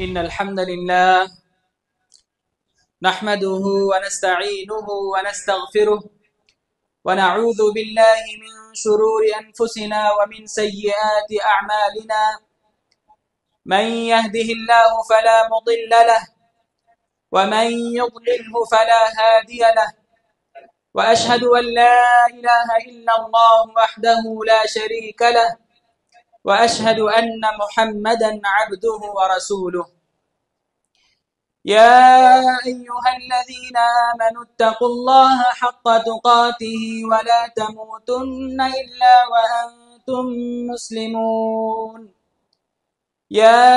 إن الحمد لله نحمده ونستعينه ونستغفره ونعوذ بالله من شرور أنفسنا ومن سيئات أعمالنا من يهده الله فلا مضل له ومن يضلله فلا هادي له وأشهد أن لا إله إلا الله وحده لا شريك له وأشهد أن محمدا عبده ورسوله يا أيها الذين آمنوا اتقوا الله حق تقاته ولا تموتن إلا وأنتم مسلمون يا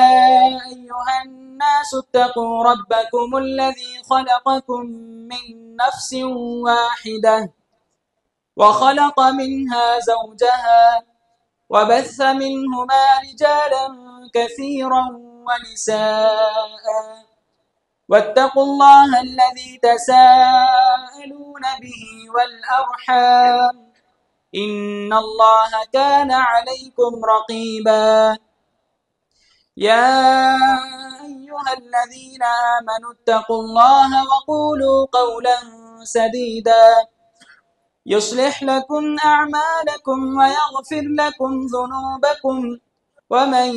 أيها الناس اتقوا ربكم الذي خلقكم من نفس واحدة وخلق منها زوجها وبث منهما رجالا كثيرا ونساء واتقوا الله الذي تساءلون به والأرحام إن الله كان عليكم رقيبا يا أيها الذين آمنوا اتقوا الله وقولوا قولا سديدا يصلح لكم أعمالكم ويغفر لكم ذنوبكم ومن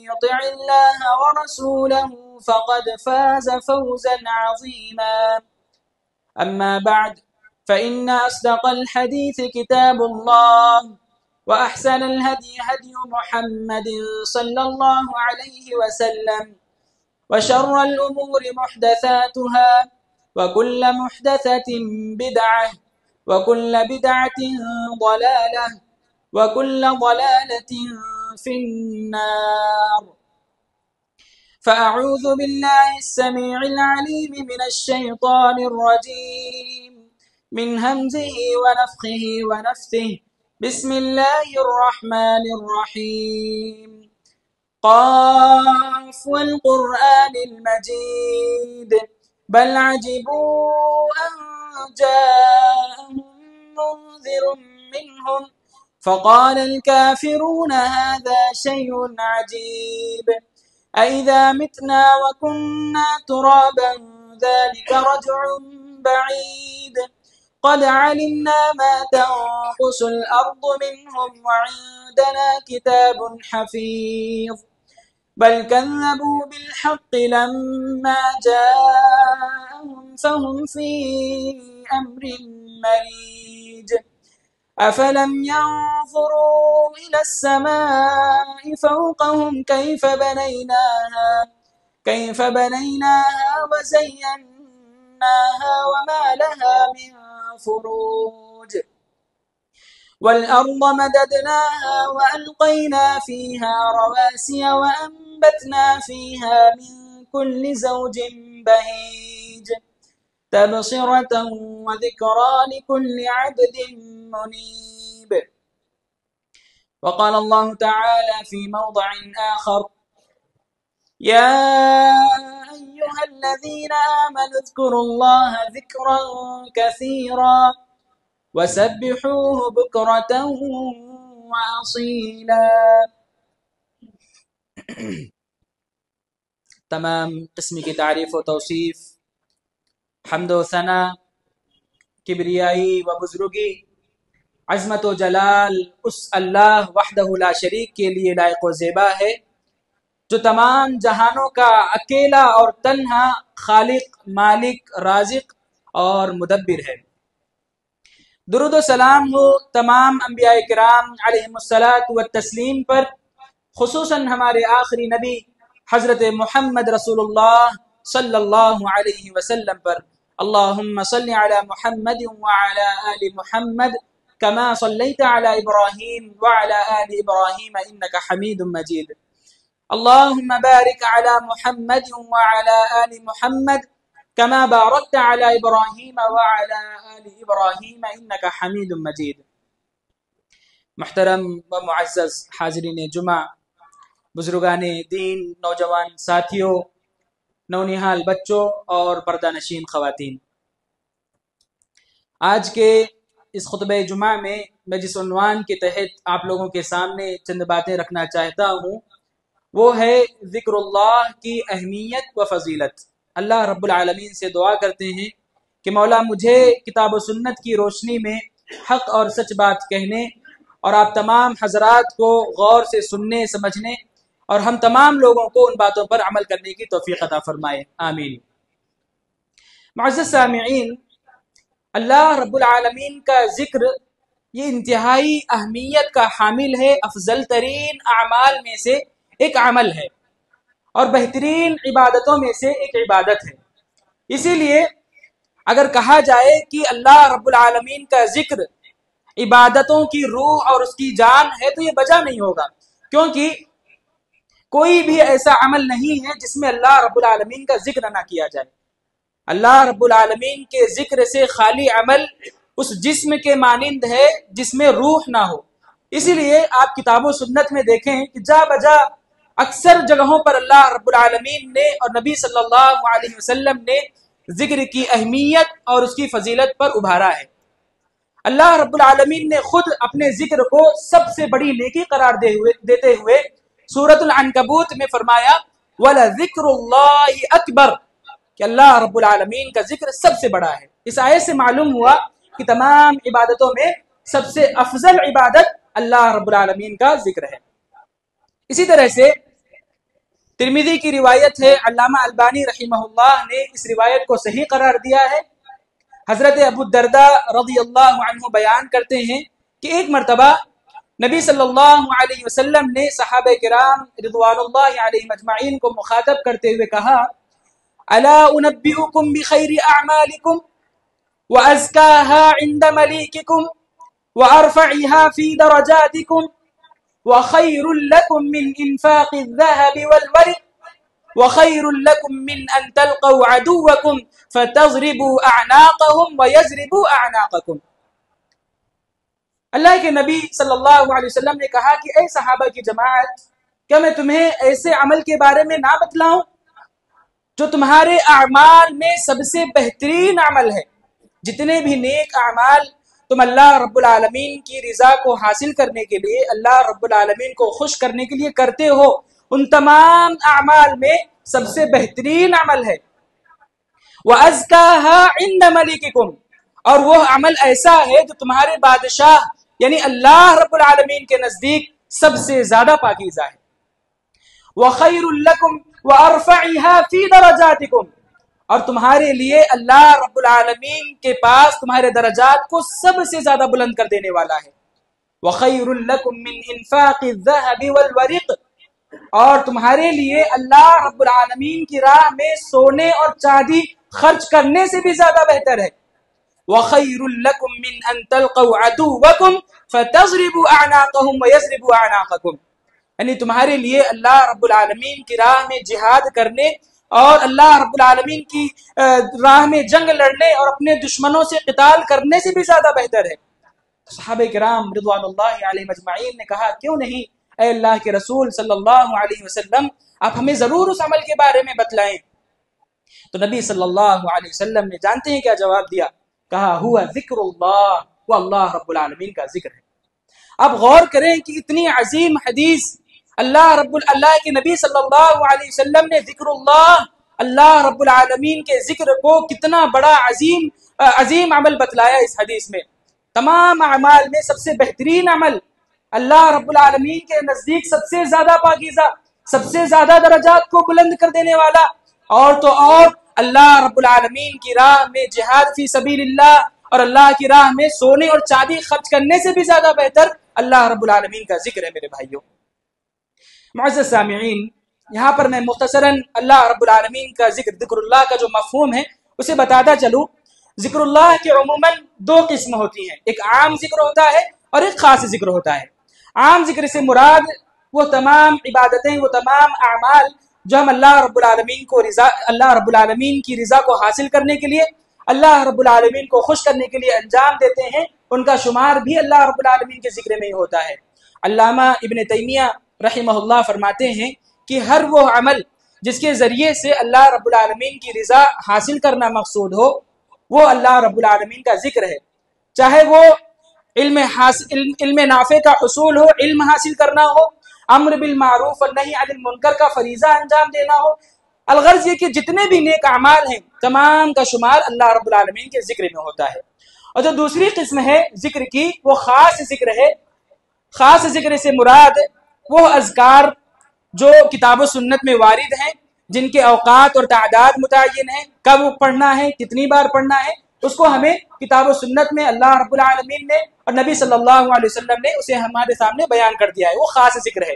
يطع الله ورسوله فقد فاز فوزا عظيما أما بعد فإن أصدق الحديث كتاب الله وأحسن الهدي هدي محمد صلى الله عليه وسلم وشر الأمور محدثاتها وكل محدثة بدعة وكل بدعة ضلالة وكل ضلالة في النار فأعوذ بالله السميع العليم من الشيطان الرجيم من همزه ونفخه ونفثه بسم الله الرحمن الرحيم قاف والقرآن المجيد بل عجبوا أن جاءهم منذر منهم فقال الكافرون هذا شيء عجيب أإذا متنا وكنا ترابا ذلك رجع بعيد قد علمنا ما تنقص الأرض منهم وعندنا كتاب حفيظ بل كذبوا بالحق لما جاءهم فهم في أمر مريج أفلم ينظروا إلى السماء فوقهم كيف بنيناها وزيناها وما لها من فروج والأرض مددناها وألقينا فيها رواسي وأنبتنا فيها من كل زوج بهيج تبصرة وذكرى لكل عبد منيب وقال الله تعالى في موضع آخر يا أيها الذين آمنوا اذكروا الله ذكرا كثيرا وسبحوه بكرة وأصيلا تمام قسم کی تعریف و توصیف حمد و ثنا کبریائی و بزرگی عظمت و جلال اس اللہ وحدہ لا شریک کے لیے لائق و زیبا ہے جو تمام جہانوں کا اکیلا اور تنہا خالق مالک رازق اور مدبر ہے۔ درود و سلام ہو تمام انبیاء کرام علیہم الصلاۃ والتسلیم پر، خصوصاً ہمارے آخری نبی حضرت محمد رسول اللہ صلی اللہ علیہ وسلم پر۔ اللہم صلی علی محمد وعلی آل محمد کما صلیت علی ابراہیم وعلی آل ابراہیم انک حمید مجید۔ اللہم بارک علی محمد وعلی آل محمد كما باركت على إبراهيم وعلى آل إبراهيم إنك حميد مجيد۔ محترم و معزز حاضرین جمعہ، بزرگان دین، نوجوان ساتھیوں، نونہال بچوں اور پردہ نشین خواتین، آج کے اس خطبہ جمعہ میں جس عنوان کے تحت آپ لوگوں کے سامنے چند باتیں رکھنا چاہتا ہوں وہ ہے ذکر اللہ کی اہمیت و فضیلت۔ اللہ رب العالمین سے دعا کرتے ہیں کہ مولا مجھے کتاب و سنت کی روشنی میں حق اور سچ بات کہنے اور آپ تمام حضرات کو غور سے سننے سمجھنے اور ہم تمام لوگوں کو ان باتوں پر عمل کرنے کی توفیق عطا فرمائے، آمین۔ معزز سامعین، اللہ رب العالمین کا ذکر یہ انتہائی اہمیت کا حامل ہے، افضل ترین اعمال میں سے ایک عمل ہے اور بہترین عبادتوں میں سے ایک عبادت ہے۔ اسی لیے اگر کہا جائے کہ اللہ رب العالمین کا ذکر عبادتوں کی روح اور اس کی جان ہے تو یہ بجا نہیں ہوگا، کیونکہ کوئی بھی ایسا عمل نہیں ہے جس میں اللہ رب العالمین کا ذکر نہ کیا جائے۔ اللہ رب العالمین کے ذکر سے خالی عمل اس جسم کے مانند ہے جس میں روح نہ ہو۔ اسی لیے آپ کتاب و سنت میں دیکھیں کہ جا بجا اکثر جگہوں پر اللہ رب العالمین نے اور نبی صلی اللہ علیہ وسلم نے ذکر کی اہمیت اور اس کی فضیلت پر ابھارا ہے۔ اللہ رب العالمین نے خود اپنے ذکر کو سب سے بڑی نیکی قرار دیتے ہوئے سورۃ العنکبوت میں فرمایا وَلَذِكْرُ اللَّهِ أَكْبَرُ، کہ اللہ رب العالمین کا ذکر سب سے بڑا ہے۔ اس آیت سے معلوم ہوا کہ تمام عبادتوں میں سب سے افضل عبادت اللہ رب العالمین کا ذکر ہے۔ اسی طرح سے ترمذی کی روایت ہے، علامہ البانی رحمہ اللہ نے اس روایت کو صحیح قرار دیا ہے۔ حضرت ابو الدرداء رضی اللہ عنہ بیان کرتے ہیں کہ ایک مرتبہ نبی صلی اللہ علیہ وسلم نے صحابہ کرام رضوان اللہ علیہم اجمعین کو مخاطب کرتے ہوئے کہا الا انبئکم بخیر اعمالکم وازکاها عند ملیککم وارفعها فی درجاتکم وخیر لکم من انفاق الذهب والورق وخیر لکم من ان تلقوا عدوکم فتضربوا اعناقهم ويضربوا اعناقکم۔ اللہ کے نبی صلی اللہ علیہ وسلم نے کہا کہ اے صحابہ کی جماعت، کیا میں تمہیں ایسے عمل کے بارے میں نہ بتلاؤں جو تمہارے اعمال میں سب سے بہترین عمل ہے؟ جتنے بھی نیک اعمال تم اللہ رب العالمین کی رضا کو حاصل کرنے کے لیے، اللہ رب العالمین کو خوش کرنے کے لیے کرتے ہو، ان تمام اعمال میں سب سے بہترین عمل ہے وَأَزْكَاهَا عِنْدَ مَلِكِكُمْ، اور وہ عمل ایسا ہے جو تمہارے بادشاہ یعنی اللہ رب العالمین کے نزدیک سب سے زیادہ پاکیزہ ہے۔ وَخَيْرٌ لَكُمْ وَأَرْفَعِهَا فِي دَرَجَاتِكُمْ، اور تمہارے لیے اللہ رب العالمین کے پاس تمہارے درجات کو سب سے زیادہ بلند کر دینے والا ہے۔ وَخَيْرٌ لَكُمْ مِنْ إِنفَاقِ الذَّهَبِ وَالْوَرِقِ، اور تمہارے لیے اللہ رب العالمین کی راہ میں سونے اور چاندی خرچ کرنے سے بھی زیادہ بہتر ہے۔ وَخَيْرٌ لَكُمْ مِنْ أَن تَلْقَوْا عَدُوَّكُمْ فَتَضْرِبُوا أَعْنَاقَهُمْ وَيَضْرِبُوا أَعْنَاقَكُمْ، یعنی تمہارے لیے اللہ رب العالمین کی راہ میں جہاد کرنے اور اللہ رب العالمین کی راہ میں جنگ لڑنے اور اپنے دشمنوں سے قتال کرنے سے بھی زیادہ بہتر ہے۔ صحابہ کرام رضوان اللہ علیہم اجمعین نے کہا کیوں نہیں اے اللہ کے رسول صلی اللہ علیہ وسلم، آپ ہمیں ضرور اس عمل کے بارے میں بتلائیں۔ تو نبی صلی اللہ علیہ وسلم نے جانتے ہیں کیا جواب دیا؟ کہا ہوا ذکر اللہ، وہ اللہ رب العالمین کا ذکر ہے۔ اب غور کریں کہ اتنی عظیم حدیث اللہ کے نبی صلی اللہ علیہ وسلم نے ذکر اللہ رب العالمین کے ذکر کو کتنا بڑا عظیم عمل بتلایا اس حدیث میں۔ تمام اعمال میں سب سے بہترین عمل، اللہ رب العالمین کے نزدیک سب سے زیادہ پاکیزہ، سب سے زیادہ درجات کو بلند کر دینے والا، اور تو اور اللہ رب العالمین کی راہ میں جہاد فی سبیل اللہ اور اللہ کی راہ میں سونے اور چاندی خرچ کرنے سے بھی زیادہ بہتر اللہ رب العالمین کا ذکر ہے۔ میرے بھائیوں معزز سامعین، یہاں پر میں مختصراً اللہ رب العالمین کا ذکر اللہ کا جو مفہوم ہے اسے بتاتا چلوں۔ ذکر اللہ کے عموماً دو قسم ہوتی ہیں، ایک عام ذکر ہوتا ہے اور ایک خاص ذکر ہوتا ہے۔ عام ذکر سے مراد وہ تمام عبادتیں، وہ تمام اعمال جو ہم اللہ رب العالمین کی رضا کو حاصل کرنے کے لیے، اللہ رب العالمین کو خوش کرنے کے لیے انجام دیتے ہیں، ان کا شمار بھی اللہ رب العالمین کے ذکر میں ہی ہوتا ہے۔ علامہ ابن تیمیہ رحمہ اللہ فرماتے ہیں کہ ہر وہ عمل جس کے ذریعے سے اللہ رب العالمین کی رضا حاصل کرنا مقصود ہو وہ اللہ رب العالمین کا ذکر ہے، چاہے وہ علم نافع کا حصول ہو، علم حاصل کرنا ہو، امر بالمعروف اور نہی عن المنکر کا فریضہ انجام دینا ہو۔ الغرض یہ کہ جتنے بھی نیک اعمال ہیں تمام کا شمار اللہ رب العالمین کے ذکر میں ہوتا ہے۔ اور جو دوسری قسم ہے ذکر کی وہ خاص ذکر ہے۔ خاص ذکر سے مراد وہ اذکار جو کتاب و سنت میں وارد ہیں، جن کے اوقات اور تعداد متعین ہیں، کب پڑھنا ہے، کتنی بار پڑھنا ہے، اس کو ہمیں کتاب و سنت میں اللہ رب العالمین نے اور نبی صلی اللہ علیہ وسلم نے اسے ہمارے سامنے بیان کر دیا ہے، وہ خاص ذکر ہے۔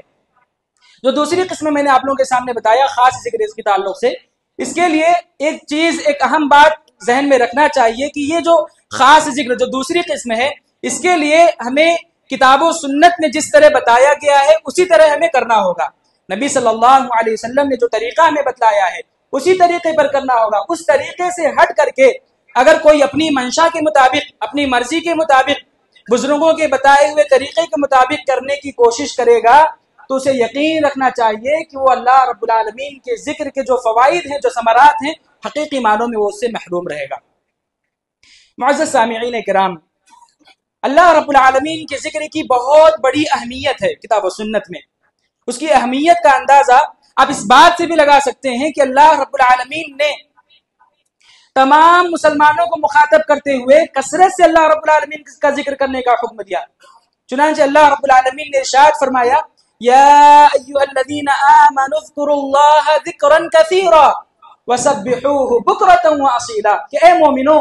جو دوسری قسم میں نے آپ لوگوں کے سامنے بتایا خاص ذکر اس کے تعلق سے، اس کے لیے ایک چیز، ایک اہم بات ذہن میں رکھنا چاہیے کہ یہ جو خاص ذکر جو دوسری قسم ہے، اس کے لیے ہمیں کتاب و سنت میں جس طرح بتایا گیا ہے اسی طرح ہمیں کرنا ہوگا۔ نبی صلی اللہ علیہ وسلم نے جو طریقہ ہمیں بتلایا ہے اسی طریقے پر کرنا ہوگا۔ اس طریقے سے ہٹ کر کے اگر کوئی اپنی منشا کے مطابق، اپنی مرضی کے مطابق، بزرگوں کے بتائے ہوئے طریقے کے مطابق کرنے کی کوشش کرے گا تو اسے یقین رکھنا چاہیے کہ وہ اللہ رب العالمین کے ذکر کے جو فوائد ہیں، جو ثمرات ہیں، حقیقی معنوں میں وہ اس سے محروم رہے گا۔ معزز سامعین کرام، اللہ رب العالمین کے ذکر کی بہت بڑی اہمیت ہے کتاب و سنت میں۔ اس کی اہمیت کا اندازہ آپ اس بات سے بھی لگا سکتے ہیں کہ اللہ رب العالمین نے تمام مسلمانوں کو مخاطب کرتے ہوئے کثرت سے اللہ رب العالمین کا ذکر کرنے کا حکم دیا۔ چنانچہ اللہ رب العالمین نے ارشاد فرمایا، یا ایھا الذین آمنوا اذکروا اللہ ذکرا کثیرا وسبحوہ بکرۃ واصیلا، کہ اے مومنو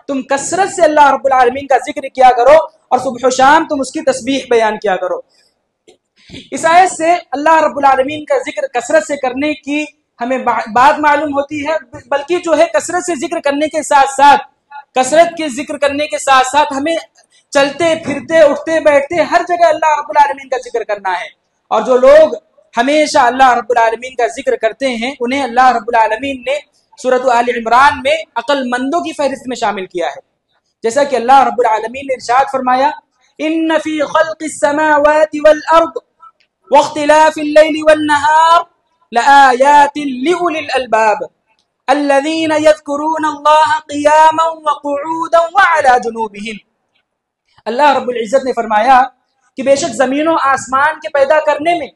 تم کثرت سے اللہ رب العالمین کا ذکر کیا کرو اور صبح و شام تم اس کی تسبیح بیان کیا کرو۔ اس آیت سے اللہ رب العالمین کا ذکر کثرت سے کرنے کی ہمیں بات معلوم ہوتی ہے، بلکہ جو ہے کثرت سے ذکر کرنے کے ساتھ ساتھ، کثرت کے ذکر کرنے کے ساتھ ساتھ ہمیں چلتے پھرتے اٹھتے بیٹھتے ہر جگہ اللہ رب العالمین کا ذکر کرنا ہے۔ اور جو لوگ ہمیشہ اللہ رب العالمین کا ذکر کرتے ہیں انہیں اللہ رب العالمین نے سورۃ آل عمران میں عقل مندوں کی فہرست میں شامل کیا ہے، جیسا کہ اللہ رب العالمین نے ارشاد فرمایا، ان فی خلق السماوات والارض واختلاف اللیل والنہار لآیات لأولی الالباب الذین یذکرون اللہ قیاما وقعودا وعلی جنوبہم۔ اللہ رب العزت نے فرمایا کہ بے شک زمین و آسمان کے پیدا کرنے میں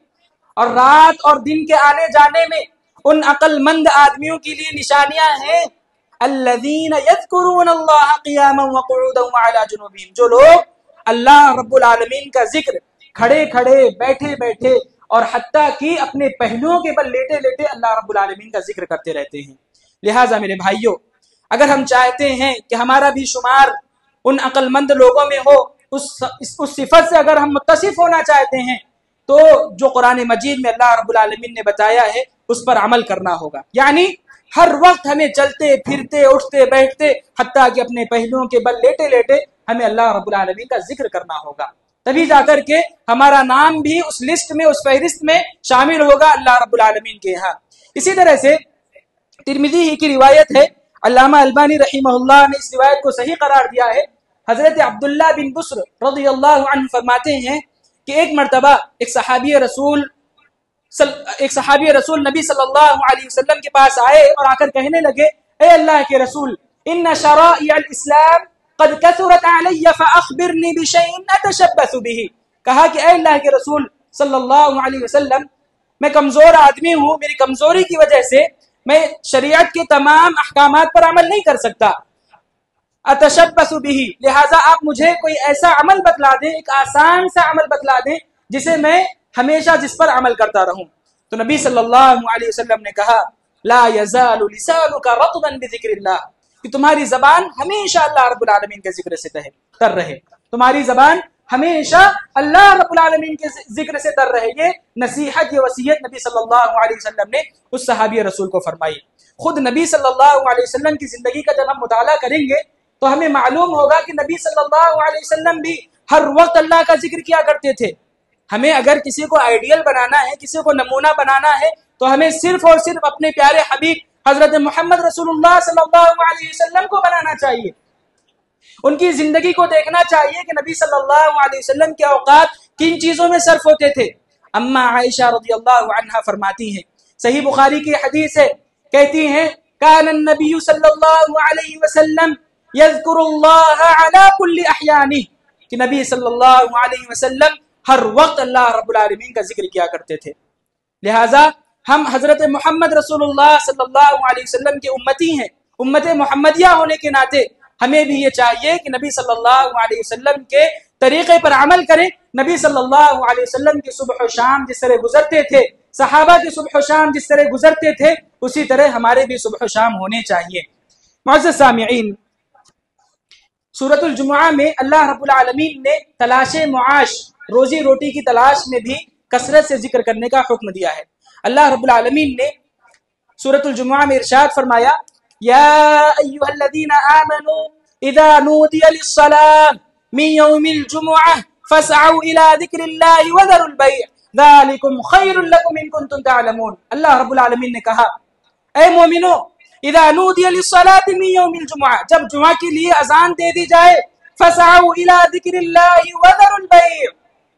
اور رات اور دن کے آنے جانے میں ان عقل مند آدمیوں کے لیے نشانیاں ہیں، الذین یذکرون اللہ قیاما وقعودا وعلی جنوبہم، جو لوگ اللہ رب العالمین کا ذکر کھڑے کھڑے، بیٹھے بیٹھے اور حتیٰ کہ اپنے پہلوؤں کے بل لیٹے لیٹے اللہ رب العالمین کا ذکر کرتے رہتے ہیں۔ لہٰذا میرے بھائیوں، اگر ہم چاہتے ہیں کہ ہمارا بھی شمار ان عقل مند لوگوں میں ہو، اس صفت سے اگر ہم متصف ہونا چاہتے ہیں تو جو قرآن مجید میں اللہ رب العالمین نے بتایا ہے اس پر عمل کرنا ہوگا، یعنی ہر وقت ہمیں چلتے پھرتے اٹھتے بیٹھتے حتیٰ کہ اپنے پہلوؤں کے بل لیٹے لیٹے ہمیں اللہ رب العالمین کا ذکر کرنا ہوگا، تبھی جا کر کے ہمارا نام بھی اس لسٹ میں، اس فہرست میں شامل ہوگا اللہ رب العالمین کے ہاں۔ اسی طرح سے ترمذی ہی کی روایت ہے، علامہ البانی رحمہ اللہ نے اس روایت کو صحیح قرار دیا ہے۔ حضرت عبداللہ بن بصر رضی اللہ عنہ فرماتے ہیں کہ ایک مرتبہ ایک صحابی رسول نبی صلی اللہ علیہ وسلم کے پاس آئے اور آ کر کہنے لگے، اے اللہ کے رسول، ان شرائع الاسلام قد کثرت علی فاخبرنی بشیء اتشبث به، کہا کہ اے اللہ کے رسول صلی اللہ علیہ وسلم، میں کمزور آدمی ہوں، میری کمزوری کی وجہ سے میں شریعت کے تمام احکامات پر عمل نہیں کر سکتا، اتشبث به، لہٰذا آپ مجھے کوئی ایسا عمل بتلا دیں، ایک آسان سا عمل بتلا دیں جسے میں ہمیشہ جس پر عمل کرتا رہوں۔ تو نبی صلی اللہ علیہ وسلم نے کہا، لا یزال لسانک رطبا بذکر اللہ، کہ تمہاری زبان ہمیشہ اللہ رب العالمین کے ذکر سے تر رہے، تمہاری زبان ہمیشہ اللہ رب العالمین کے ذکر سے تر رہے۔ یہ نصیحت، یہ وصیت نبی صلی اللہ علیہ وسلم نے اس صحابی رسول کو فرمائی۔ خود نبی صلی اللہ علیہ وسلم کی زندگی کا جب ہم مطالعہ کریں گے تو ہمیں معلوم ہوگا کہ نبی صلی اللہ علیہ وسلم بھی ہر وقت اللہ کا ذکر کیا کرتے تھے۔ ہمیں اگر کسی کو آئیڈیل بنانا ہے، کسی کو نمونہ بنانا ہے، تو ہمیں صرف اور صرف اپنے پیارے حبیب حضرت محمد رسول اللہ صلی اللہ علیہ وسلم کو بنانا چاہیے، ان کی زندگی کو دیکھنا چاہیے کہ نبی صلی اللہ علیہ وسلم کے اوقات کن چیزوں میں صرف ہوتے تھے۔ اما عائشہ رضی اللہ عنہا فرماتی ہیں، صحیح بخاری کی حدیث ہے، کہتی ہیں، کان النبی صلی اللہ علیہ وسلم یذکر اللہ علی کل احیانہ، کہ نبی صلی اللہ علیہ وسلم ہر وقت اللہ رب العالمین کا ذکر کیا کرتے تھے۔ لہٰذا ہم حضرت محمد رسول اللہ صلی اللہ علیہ وسلم کے امتی ہیں، امت محمدیہ ہونے کے ناطے ہمیں بھی یہ چاہیے کہ نبی صلی اللہ علیہ وسلم کے طریقے پر عمل کریں۔ نبی صلی اللہ علیہ وسلم کی صبح و شام جس طرح گزرتے تھے، صحابہ کی صبح و شام جس طرح گزرتے تھے، اسی طرح ہمارے بھی صبح و شام ہونے چاہیے۔ معزز سامعین، سورۃ الجمعہ میں اللہ رب العالمین نے تلاش معاش، روزی روٹی کی تلاش میں بھی کثرت سے ذکر کرنے کا حکم دیا ہے۔ اللہ رب العالمین نے سورۃ الجمعہ میں ارشاد فرمایا، یا ایھا الذین آمنوا اذا نودی للصلاۃ من یوم الجمعہ فاسعوا الی ذکر اللہ وذروا البیع ذالکم خیر لکم ان کنتم تعلمون۔ اللہ رب العالمین نے کہا، اے مومنو، اذا نودی للصلاۃ من یوم الجمعہ، جب جمعہ کے لیے اذان دے دی جائے، فاسعوا الی ذکر اللہ وذروا البیع،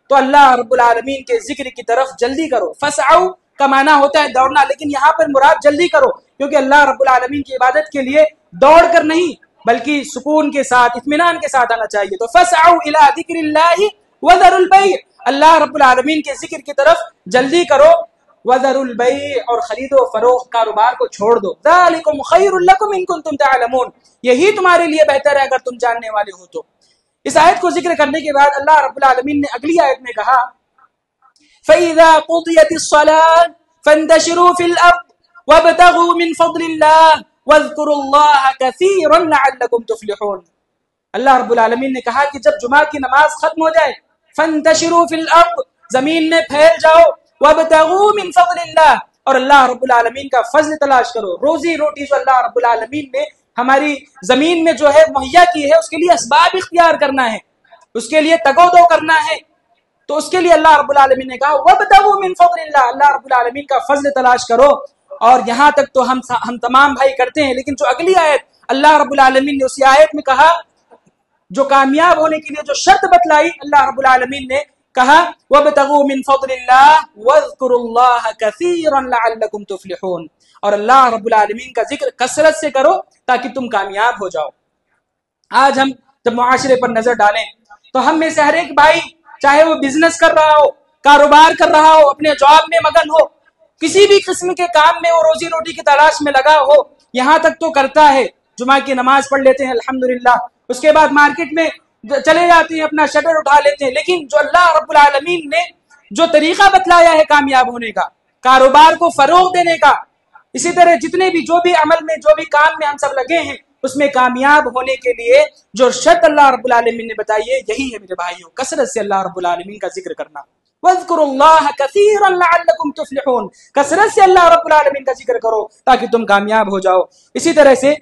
تو اللہ رب العالمین کے ذکر کی طرف جلدی کرو۔ فسعوا کا معنی ہوتا ہے دوڑنا، لیکن یہاں پر مراد جلدی کرو، کیونکہ اللہ رب العالمین کی عبادت کے لیے دوڑ کر نہیں بلکہ سکون کے ساتھ، اطمینان کے ساتھ آنا چاہیے۔ تو فسعوا الی ذکر اللہ وذروا البیع، اللہ رب العالمین کے ذکر کی طرف جلدی کرو، وذروا البیع، اور خرید و فروخت کاروبار کو چھوڑ دو، ذالکم خیر لکم ان کنتم تعلمون، یہی تمہارے لیے بہتر ہے اگر تم جاننے والے ہو تو۔ اس آیت کو ذکر کرنے کے بعد اللہ رب العالمین نے اگلی آیت میں کہا، فَإِذَا قُضِيَتِ الصَّلَاةُ فَانتَشِرُوا فِي الْأَرْضِ وَابْتَغُوا مِن فَضْلِ اللَّهِ وَاذْكُرُوا اللَّهَ كَثِيرًا لَعَلَّكُمْ تُفْلِحُونَ۔ اللہ رب العالمین نے کہا کہ جب جمعہ کی نماز ختم ہو جائے، فَانتَشِرُوا فِي الْأَرْضِ، زمین میں پھیل جاؤ، وَابْتَغُوا مِن فَضْلِ اللَّهِ، اور اللہ رب العالمین کا فضل تلاش کرو۔ روزی روٹی جو اللہ رب العالمین نے ہماری زمین میں جو ہے مہیا کی ہے، اس کے لیے اسباب اختیار کرنا ہے، اس کے لیے تگ و دو کرنا ہے، تو اس کے لیے اللہ رب العالمین نے کہا وَابْتَغُوا مِن فَضْلِ اللَّهِ، اللہ رب العالمین کا فضل تلاش کرو۔ اور یہاں تک تو ہم تمام بھائی کرتے ہیں، لیکن جو اگلی آیت اللہ رب العالمین نے اسی آیت میں کہا، جو کامیاب ہونے کے لیے جو شرط بتلائی، اللہ رب العالمین نے کہا وَابْتَغُوا مِن فَضْلِ اللَّهِ وَاذْكُرُوا اللَّهَ كَثِيرًا لَعَلَّكُمْ تُفْلِحُونَ، اور اللہ رب العالمین کا ذکر کثرت سے کرو تاکہ تم کامیاب ہو جاؤ۔ آج ہم جب معاشرے پر نظر ڈالیں تو ہم میں سے ہر ایک بھائی، چاہے وہ بزنس کر رہا ہو، کاروبار کر رہا ہو، اپنے جاب میں مگن ہو، کسی بھی قسم کے کام میں وہ روزی روٹی کی تلاش میں لگا ہو، یہاں تک تو کرتا ہے، جمعہ کی نماز پڑھ لیتے ہیں الحمدللہ، اس کے بعد مارکیٹ میں چلے جاتے ہیں، اپنا شٹر اٹھا لیتے ہیں، لیکن جو اللہ رب العالمین نے جو طریقہ بتلایا ہے کامیاب ہونے کا، کاروبار کو فروغ دینے کا، اسی طرح جتنے بھی جو بھی عمل میں جو بھی کام میں ہم سب لگے ہیں، اس میں کامیاب ہونے کے لیے جو شرط اللہ رب العالمین نے بتائی ہے، یہی ہے میرے بھائیوں، کثرت سے اللہ رب العالمین کا ذکر کرنا۔ وَاذْكُرُوا اللَّهَ كَثِيرًا لَعَلَّكُمْ تُفْلِحُونَ، کثرت سے اللہ رب العالمین کا ذکر کرو تاکہ تم کامیاب ہو جاؤ۔ اسی طرح سے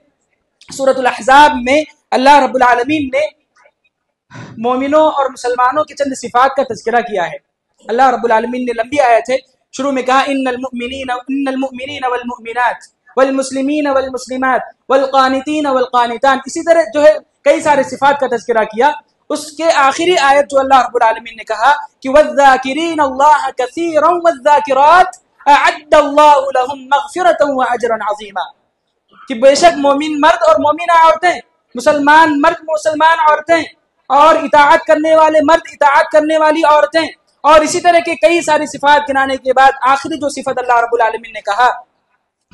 سورۃ الاحزاب میں اللہ رب العالمین نے مومنوں اور مسلمانوں کی چند صفات کا تذکرہ کیا ہے۔ اللہ رب العالمین نے لمبی آیت ہے، شروع میں کہا ان المؤمنین والمؤمنات والمسلمین والمسلمات والقانتین والقانتات، اسی طرح جو ہے کئی سارے صفات کا تذکرہ کیا۔ اس کے آخری آیت جو اللہ رب العالمین نے کہا کہ والذاکرین اللہ کثیرا والذاکرات اعد اللہ لهم مغفرۃ واجرا عظیما، کہ بے شک مومن مرد اور مومنہ عورتیں، مسلمان مرد مسلمان عورتیں، اور اطاعت کرنے والے مرد اطاعت کرنے والی عورتیں، اور اسی طرح کے کئی ساری صفات گنانے کے بعد آخری جو صفت اللہ رب العالمین نے کہا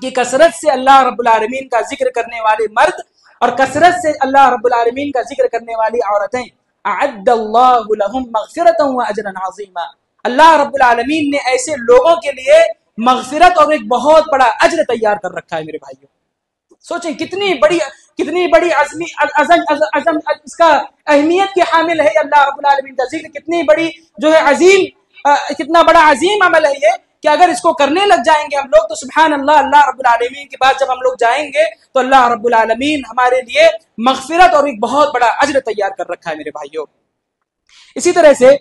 کہ کثرت سے اللہ رب العالمین کا ذکر کرنے والے مرد اور کثرت سے اللہ رب العالمین کا ذکر کرنے والی عورتیں، اعد اللہ لهم مغفرۃ واجرا عظیما، اللہ رب العالمین نے ایسے لوگوں کے لیے مغفرت اور ایک بہت بڑا اجر تیار کر رکھا ہے۔ میرے بھائیوں سوچیں کتنی بڑی عزم اس کا اہمیت کی حامل ہے اللہ رب العالمین کا ذکر، کتنی بڑی جو ہے کتنا بڑا عظیم عمل ہے یہ، کہ اگر اس کو کرنے لگ جائیں گے ہم لوگ تو سبحان اللہ، اللہ رب العالمین کے بعد جب ہم لوگ جائیں گے تو اللہ رب العالمین ہمارے لیے مغفرت اور ایک بہت بڑا اجر تیار کر رکھا ہے میرے بھائیوں۔ اسی طرح سے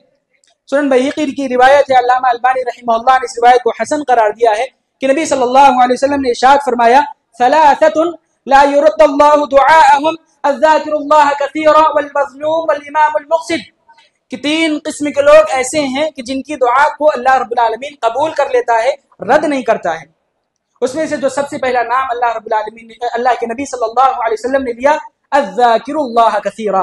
سنن بیہقی کی روایت ہے، علامہ البانی رحمہ اللہ نے اس روایت کو حسن قرار دیا ہے کہ نبی صلی اللہ علیہ وسلم نے ارشاد فرمایا ثلاثۃ لا يرد اللہ دعاءهم الذاکر اللہ کثیرا والمظلوم والامام المقسط، کہ تین قسم کے لوگ ایسے ہیں کہ جن کی دعا کو اللہ رب العالمین قبول کر لیتا ہے، رد نہیں کرتا ہے۔ اس میں سے جو سب سے پہلا نام اللہ رب العالمین نے، اللہ کے نبی صلی اللہ علیہ وسلم نے لیا، الذاکر اللہ کثیرا،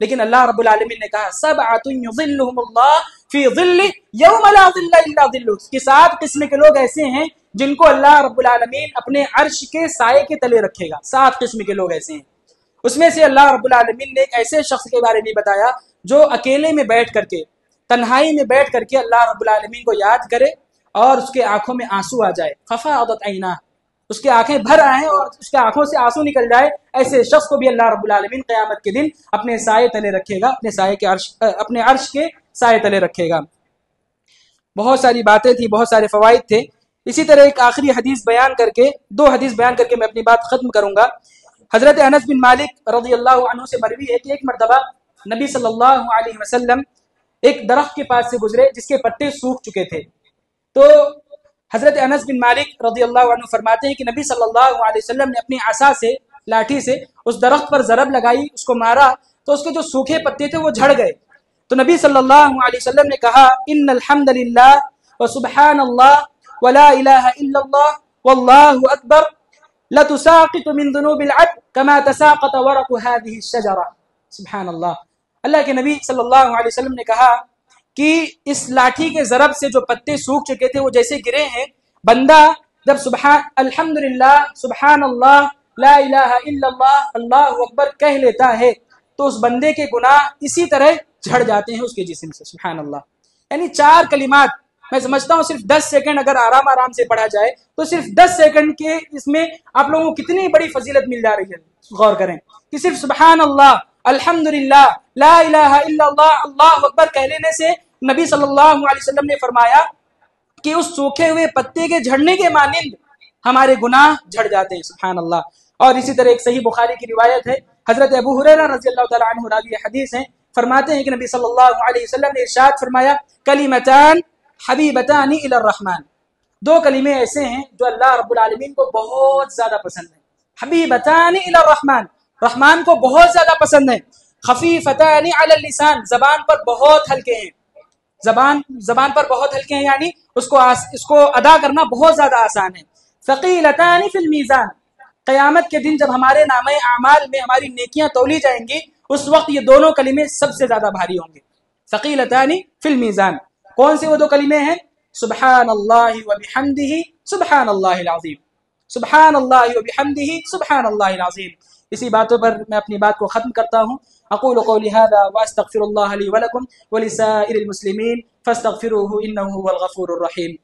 لیکن اللہ رب العالمین نے کہا سبعۃ یظلھم اللہ فی ظلہ یوم لا ظل الا ظلہ، کہ 7 قسم کے لوگ ایسے ہیں جن کو اللہ رب العالمین اپنے عرش کے سائے کے تلے رکھے گا. 7 قسم کے لوگ ایسے ہیں. اس میں سے اللہ رب العالمین نے ایک ایسے شخص کے بارے میں بتایا جو اکیلے میں بیٹھ کر کے، تنہائی میں بیٹھ کر کے اللہ رب العالمین کو یاد کرے اور اس کے آنکھوں میں آنسو آ جائے. ففاضت عیناہ، اس کی آنکھیں بھر آئیں اور اس کے آنکھوں سے آنسو نکل جائے. ایسے شخص کو بھی اللہ رب العالمین قیامت کے دن اپنے سائے تلے رکھے گا، اپنے عرش کے سائے تلے رکھے گا. بہت ساری باتیں تھی، بہت سارے فوائد تھے. اسی طرح ایک آخری حدیث بیان کر کے، 2 حدیث بیان کر کے میں اپنی بات ختم کروں گا. حضرت انس بن مالک رضی اللہ عنہ سے مروی ہے کہ ایک مرتبہ نبی صلی اللہ علیہ وسلم ایک درخت کے پاس سے گزرے جس کے پتے سوکھ چکے تھے. تو حضرت انس بن مالک رضی اللہ عنہ فرماتے ہیں کہ نبی صلی اللہ علیہ وسلم نے اپنی عصا سے، لاٹھی سے اس درخت پر ضرب لگائی، اس کو مارا تو اس کے جو سوکھے پتے تھے وہ جھڑ گئے. تو نبی صلی اللہ علیہ وسلم نے کہا ان الحمد للہ وسبحان اللہ ولا الہ الا اللہ واللہ اکبر لتساقط من ذنوب العبد كما تساقط ورق هذه الشجرة. سبحان اللہ. اللہ کے نبی صلی اللہ علیہ وسلم نے کہا کہ اس لاٹھی کے ضرب سے جو پتے سوکھ چکے تھے وہ جیسے گرے ہیں. بندہ جب الحمدللہ، سبحان اللہ، لا الہ الا اللہ، اللہ اکبر کہہ لیتا ہے تو اس بندے کے گناہ اسی طرح جھڑ جاتے ہیں اس کے جسم سے. سبحان اللہ. یعنی 4 کلمات، میں سمجھتا ہوں صرف 10 سیکنڈ اگر آرام سے پڑھا جائے تو صرف 10 سیکنڈ کے اس میں آپ لوگوں کو کتنی بڑی فضیلت مل جا رہی ہے. غور کریں کہ صرف سبحان اللہ، الحمدللہ، لا الہ الا اللہ، اللہ اکبر کہہ لینے سے نبی صلی اللہ علیہ وسلم نے فرمایا کہ اس سوکھے ہوئے پتے کے جھڑنے کے مانند ہمارے گناہ جھڑ جاتے ہیں. سبحان اللہ. اور اسی طرح ایک صحیح بخاری کی روایت ہے، حضرت ابو ہریرہ رضی اللہ تعالیٰ عنہ راوی حدیث ہیں، فرماتے ہیں کہ نبی صلی اللہ علیہ وسلم نے ارشاد فرمایا کلمتان حبیبتان الی الرحمن، 2 کلمے ایسے ہیں جو اللہ رب العالمین کو بہت زیادہ پسند ہیں. حبیبتان الی الرحمن، رحمان کو بہت زیادہ پسند ہیں. خفیفتان علی اللسان، زبان پر بہت ہلکے ہیں. زبان پر بہت ہلکے ہیں یعنی اس کو ادا کرنا بہت زیادہ آسان ہے. ثقیلتان فی المیزان، قیامت کے دن جب ہمارے نامہ اعمال میں ہماری نیکیاں تولی جائیں گی اس وقت یہ دونوں کلمے سب سے زیادہ بھاری ہوں گے. ثقیلتان فی المیزان. کون سے وہ 2 کلمے ہیں؟ سبحان اللہ وبحمدہ سبحان اللہ العظیم، سبحان اللہ وبحمدہ سبحان اللہ العظیم. اسی باتوں پر میں اپنی بات کو ختم کرتا ہوں. اقول قولی هذا واستغفر اللہ لی ولکم ولسائر المسلمین فاستغفروه انه هو الغفور الرحیم.